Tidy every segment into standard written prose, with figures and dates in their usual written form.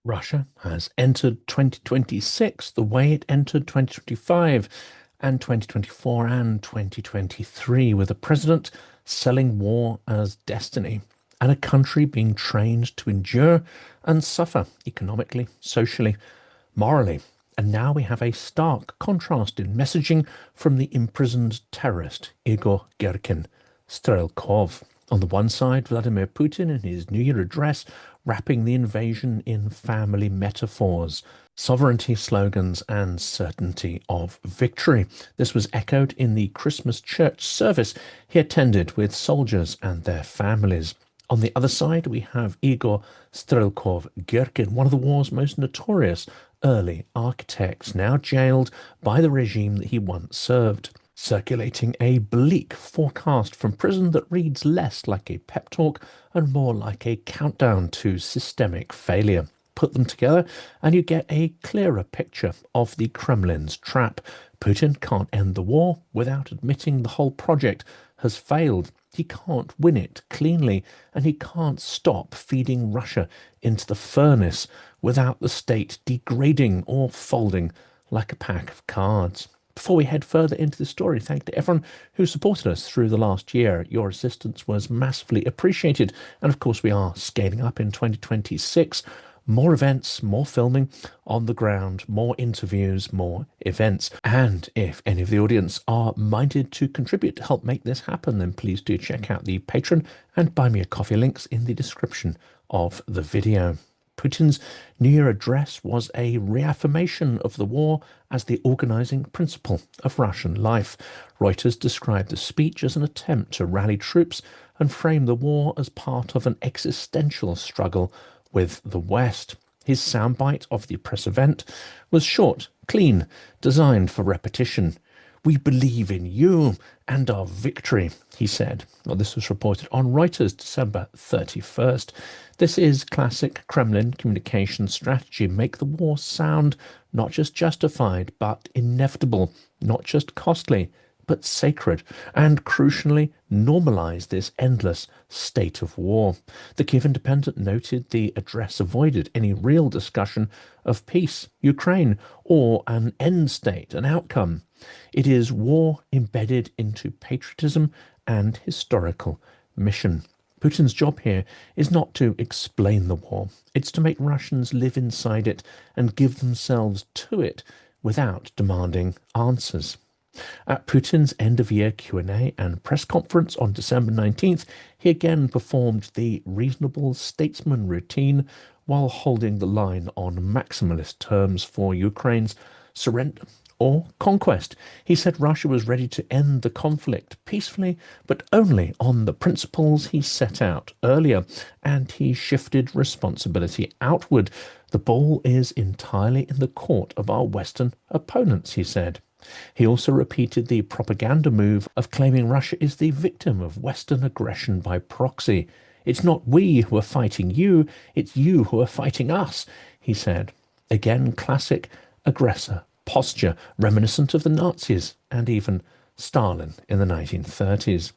Russia has entered 2026 the way it entered 2025 and 2024 and 2023, with a president selling war as destiny and a country being trained to endure and suffer economically, socially, morally. And now we have a stark contrast in messaging from the imprisoned terrorist Igor Girkin, Strelkov. On the one side, Vladimir Putin in his New Year address wrapping the invasion in family metaphors, sovereignty slogans, and certainty of victory. This was echoed in the Christmas church service he attended with soldiers and their families. On the other side, we have Igor Strelkov Girkin, one of the war's most notorious early architects, now jailed by the regime that he once served, circulating a bleak forecast from prison that reads less like a pep talk and more like a countdown to systemic failure. Put them together and you get a clearer picture of the Kremlin's trap. Putin can't end the war without admitting the whole project has failed. He can't win it cleanly, and he can't stop feeding Russia into the furnace without the state degrading or folding like a pack of cards. Before we head further into the story, thank to everyone who supported us through the last year. Your assistance was massively appreciated. And of course, we are scaling up in 2026. More events, more filming on the ground, more interviews, more events. And if any of the audience are minded to contribute to help make this happen, then please do check out the Patreon and Buy Me a Coffee links in the description of the video. Putin's New Year address was a reaffirmation of the war as the organizing principle of Russian life. Reuters described the speech as an attempt to rally troops and frame the war as part of an existential struggle with the West. His soundbite of the press event was short, clean, designed for repetition. "We believe in you and our victory," he said. Well, this was reported on Reuters December 31st. This is classic Kremlin communication strategy. Make the war sound not just justified, but inevitable, not just costly, but sacred, and crucially normalize this endless state of war. The Kiev Independent noted the address avoided any real discussion of peace, Ukraine, or an end state, an outcome. It is war embedded into patriotism and historical mission. Putin's job here is not to explain the war. It's to make Russians live inside it and give themselves to it without demanding answers. At Putin's end-of-year Q&A and press conference on December 19th, he again performed the reasonable statesman routine while holding the line on maximalist terms for Ukraine's surrender or conquest. He said Russia was ready to end the conflict peacefully, but only on the principles he set out earlier, and he shifted responsibility outward. "The ball is entirely in the court of our Western opponents," he said. He also repeated the propaganda move of claiming Russia is the victim of Western aggression by proxy. "It's not we who are fighting you, it's you who are fighting us," he said. Again, classic aggressor posture, reminiscent of the Nazis and even Stalin in the 1930s.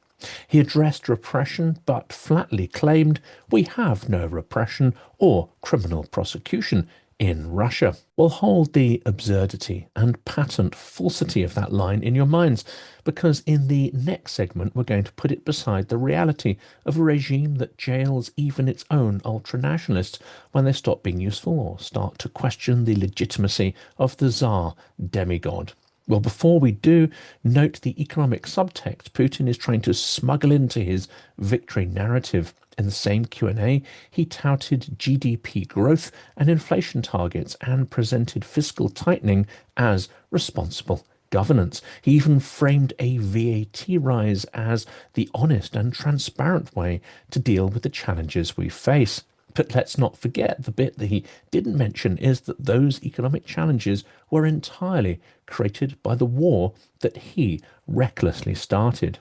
He addressed repression, but flatly claimed, "We have no repression or criminal prosecution in Russia." Well, hold the absurdity and patent falsity of that line in your minds, because in the next segment we're going to put it beside the reality of a regime that jails even its own ultranationalists when they stop being useful or start to question the legitimacy of the Tsar demigod. Well, before we do, note the economic subtext Putin is trying to smuggle into his victory narrative. In the same Q&A, he touted GDP growth and inflation targets and presented fiscal tightening as responsible governance. He even framed a VAT rise as the honest and transparent way to deal with the challenges we face. But let's not forget the bit that he didn't mention is that those economic challenges were entirely created by the war that he recklessly started.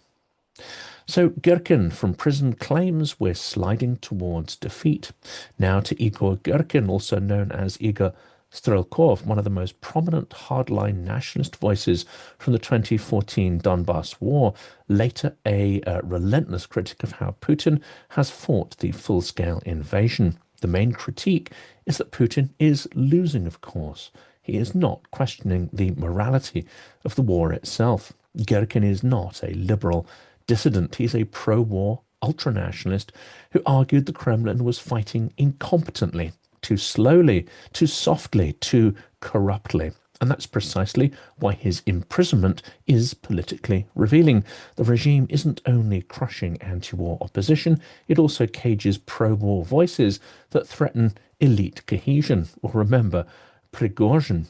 So Girkin from prison claims we're sliding towards defeat. Now to Igor Girkin, also known as Igor Strelkov, one of the most prominent hardline nationalist voices from the 2014 Donbass war, later a relentless critic of how Putin has fought the full-scale invasion. The main critique is that Putin is losing, of course. He is not questioning the morality of the war itself. Girkin is not a liberal dissident. He's a pro-war ultranationalist who argued the Kremlin was fighting incompetently, too slowly, too softly, too corruptly. And that's precisely why his imprisonment is politically revealing. The regime isn't only crushing anti-war opposition, it also cages pro-war voices that threaten elite cohesion. Or remember, Prigozhin.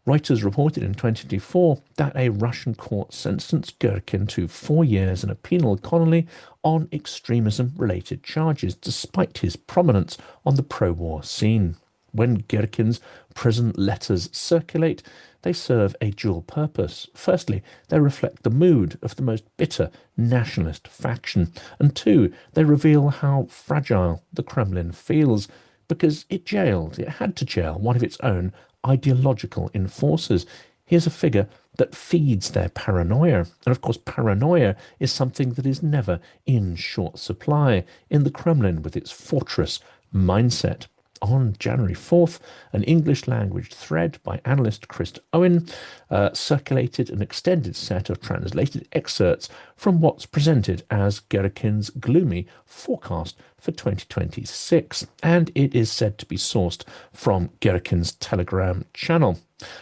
Reuters reported in 2024 that a Russian court sentenced Girkin to 4 years in a penal colony on extremism-related charges, despite his prominence on the pro-war scene. When Girkin's prison letters circulate, they serve a dual purpose. Firstly, they reflect the mood of the most bitter nationalist faction. And two, they reveal how fragile the Kremlin feels, because it had to jail one of its own ideological enforcers. Here's a figure that feeds their paranoia. And of course, paranoia is something that is never in short supply in the Kremlin with its fortress mindset. On January 4th, an English-language thread by analyst Chris Owen circulated an extended set of translated excerpts from what's presented as Girkin's gloomy forecast for 2026, and it is said to be sourced from Girkin's Telegram channel.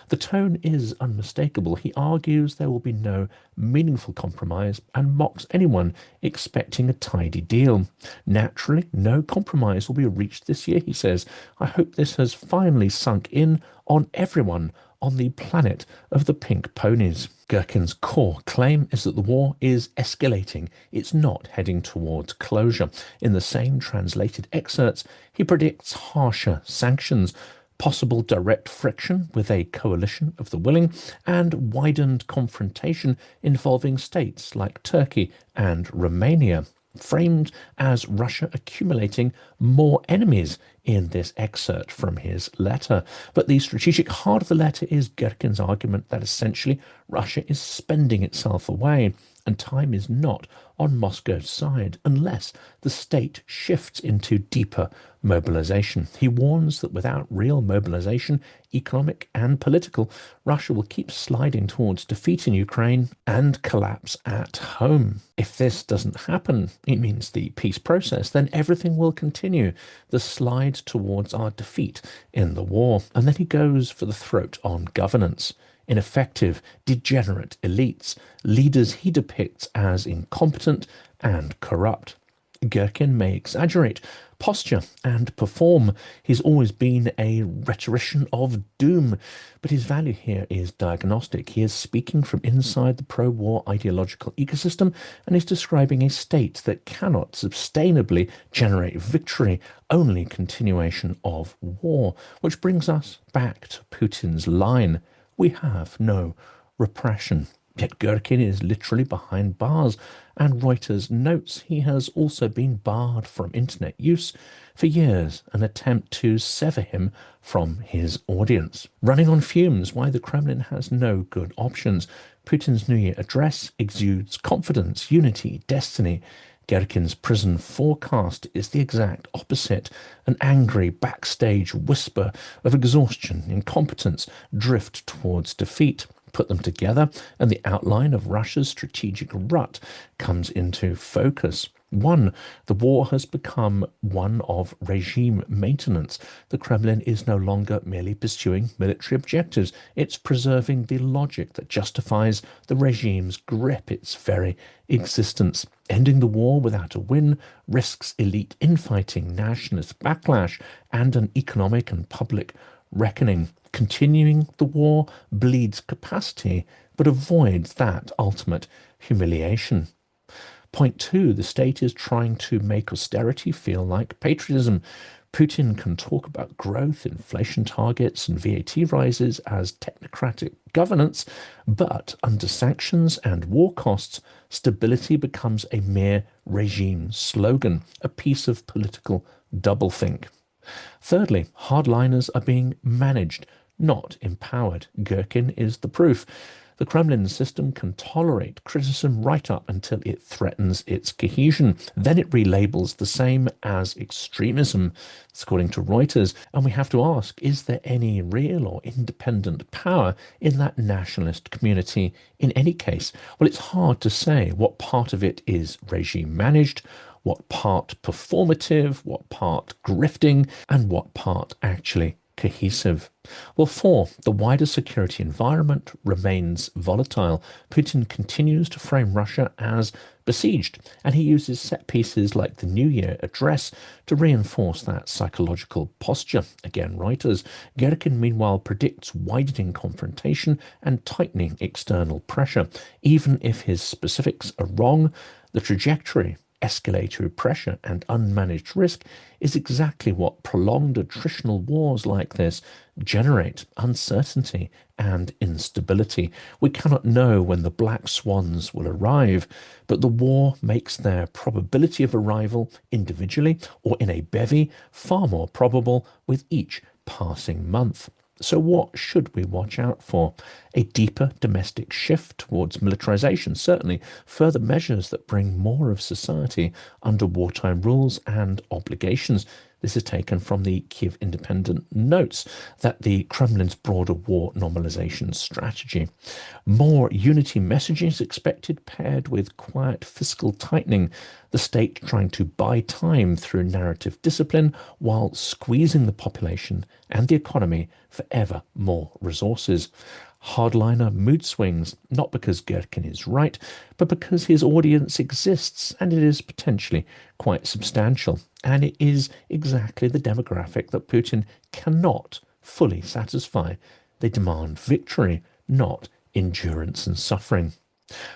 The tone is unmistakable. He argues there will be no meaningful compromise and mocks anyone expecting a tidy deal. Naturally, no compromise will be reached this year, he says. I hope this has finally sunk in on everyone on the planet of the pink ponies. Girkin's core claim is that the war is escalating. It's not heading towards closure. In the same translated excerpts, he predicts harsher sanctions, possible direct friction with a coalition of the willing, and widened confrontation involving states like Turkey and Romania, framed as Russia accumulating more enemies in this excerpt from his letter. But the strategic heart of the letter is Girkin's argument that essentially Russia is spending itself away, and time is not on Moscow's side unless the state shifts into deeper mobilization. He warns that without real mobilization, economic and political, Russia will keep sliding towards defeat in Ukraine and collapse at home. If this doesn't happen, it means the peace process, then everything will continue, the slide towards our defeat in the war. And then he goes for the throat on governance. Ineffective, degenerate elites, leaders he depicts as incompetent and corrupt. Girkin may exaggerate, posture and perform. He's always been a rhetorician of doom, but his value here is diagnostic. He is speaking from inside the pro-war ideological ecosystem and is describing a state that cannot sustainably generate victory, only continuation of war, which brings us back to Putin's line. We have no repression. Yet Girkin is literally behind bars, and Reuters notes he has also been barred from internet use for years, an attempt to sever him from his audience. Running on fumes, why the Kremlin has no good options. Putin's New Year address exudes confidence, unity, destiny. Girkin's prison forecast is the exact opposite, an angry backstage whisper of exhaustion, incompetence, drift towards defeat. Put them together, and the outline of Russia's strategic rut comes into focus. 1. The war has become one of regime maintenance. The Kremlin is no longer merely pursuing military objectives. It's preserving the logic that justifies the regime's grip, its very existence. Ending the war without a win risks elite infighting, nationalist backlash, and an economic and public reckoning. Continuing the war bleeds capacity, but avoids that ultimate humiliation. Point 2, the state is trying to make austerity feel like patriotism. Putin can talk about growth, inflation targets, and VAT rises as technocratic governance, but under sanctions and war costs, stability becomes a mere regime slogan, a piece of political doublethink. Thirdly, hardliners are being managed, not empowered. Girkin is the proof. The Kremlin system can tolerate criticism right up until it threatens its cohesion. Then it relabels the same as extremism, according to Reuters. And we have to ask, is there any real or independent power in that nationalist community in any case? Well, it's hard to say what part of it is regime managed, what part performative, what part grifting, and what part actually cohesive. Well, four, the wider security environment remains volatile. Putin continues to frame Russia as besieged, and he uses set pieces like the New Year address to reinforce that psychological posture. Again, Reuters. Girkin, meanwhile, predicts widening confrontation and tightening external pressure. Even if his specifics are wrong, the trajectory, escalatory pressure and unmanaged risk is exactly what prolonged attritional wars like this generate: uncertainty and instability. We cannot know when the black swans will arrive, but the war makes their probability of arrival individually or in a bevy far more probable with each passing month. So what should we watch out for? A deeper domestic shift towards militarization, certainly further measures that bring more of society under wartime rules and obligations. This is taken from the Kiev Independent notes that the Kremlin's broader war normalization strategy. More unity messaging is expected, paired with quiet fiscal tightening, the state trying to buy time through narrative discipline while squeezing the population and the economy for ever more resources. Hardliner mood swings, not because Girkin is right, but because his audience exists and it is potentially quite substantial. And it is exactly the demographic that Putin cannot fully satisfy. They demand victory, not endurance and suffering.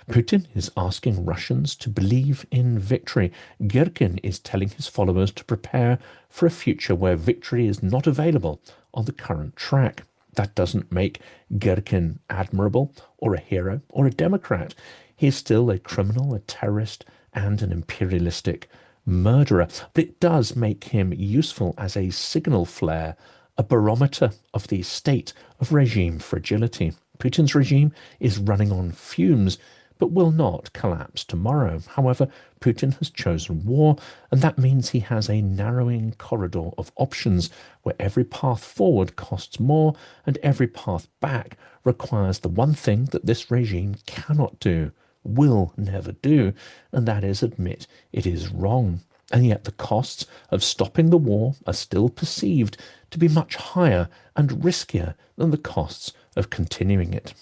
Putin is asking Russians to believe in victory. Girkin is telling his followers to prepare for a future where victory is not available on the current track. That doesn't make Girkin admirable or a hero or a democrat. He is still a criminal, a terrorist, and an imperialistic murderer. But it does make him useful as a signal flare, a barometer of the state of regime fragility. Putin's regime is running on fumes, but will not collapse tomorrow. However, Putin has chosen war, and that means he has a narrowing corridor of options where every path forward costs more and every path back requires the one thing that this regime cannot do, will never do, and that is admit it is wrong. And yet the costs of stopping the war are still perceived to be much higher and riskier than the costs of continuing it.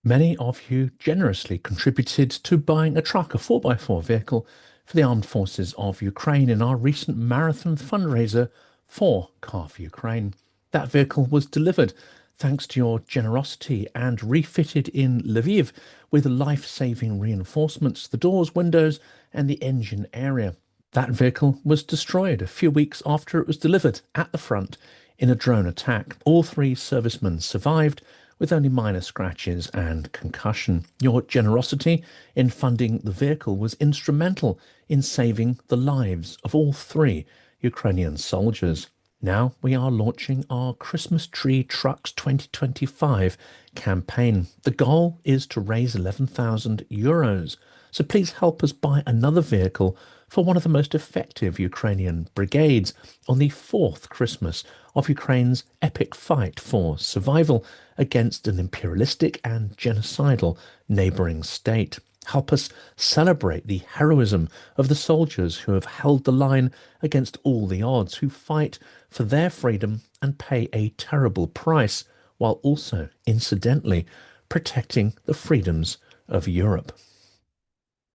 Many of you generously contributed to buying a truck, a 4x4 vehicle for the armed forces of Ukraine in our recent marathon fundraiser for Car for Ukraine. That vehicle was delivered thanks to your generosity and refitted in Lviv with life-saving reinforcements, the doors, windows, and the engine area. That vehicle was destroyed a few weeks after it was delivered at the front in a drone attack. All three servicemen survived with only minor scratches and concussion. Your generosity in funding the vehicle was instrumental in saving the lives of all three Ukrainian soldiers. Now we are launching our Christmas Tree Trucks 2025 campaign. The goal is to raise €11,000. So please help us buy another vehicle for one of the most effective Ukrainian brigades on the fourth Christmas of Ukraine's epic fight for survival against an imperialistic and genocidal neighbouring state. Help us celebrate the heroism of the soldiers who have held the line against all the odds, who fight for their freedom and pay a terrible price, while also, incidentally, protecting the freedoms of Europe.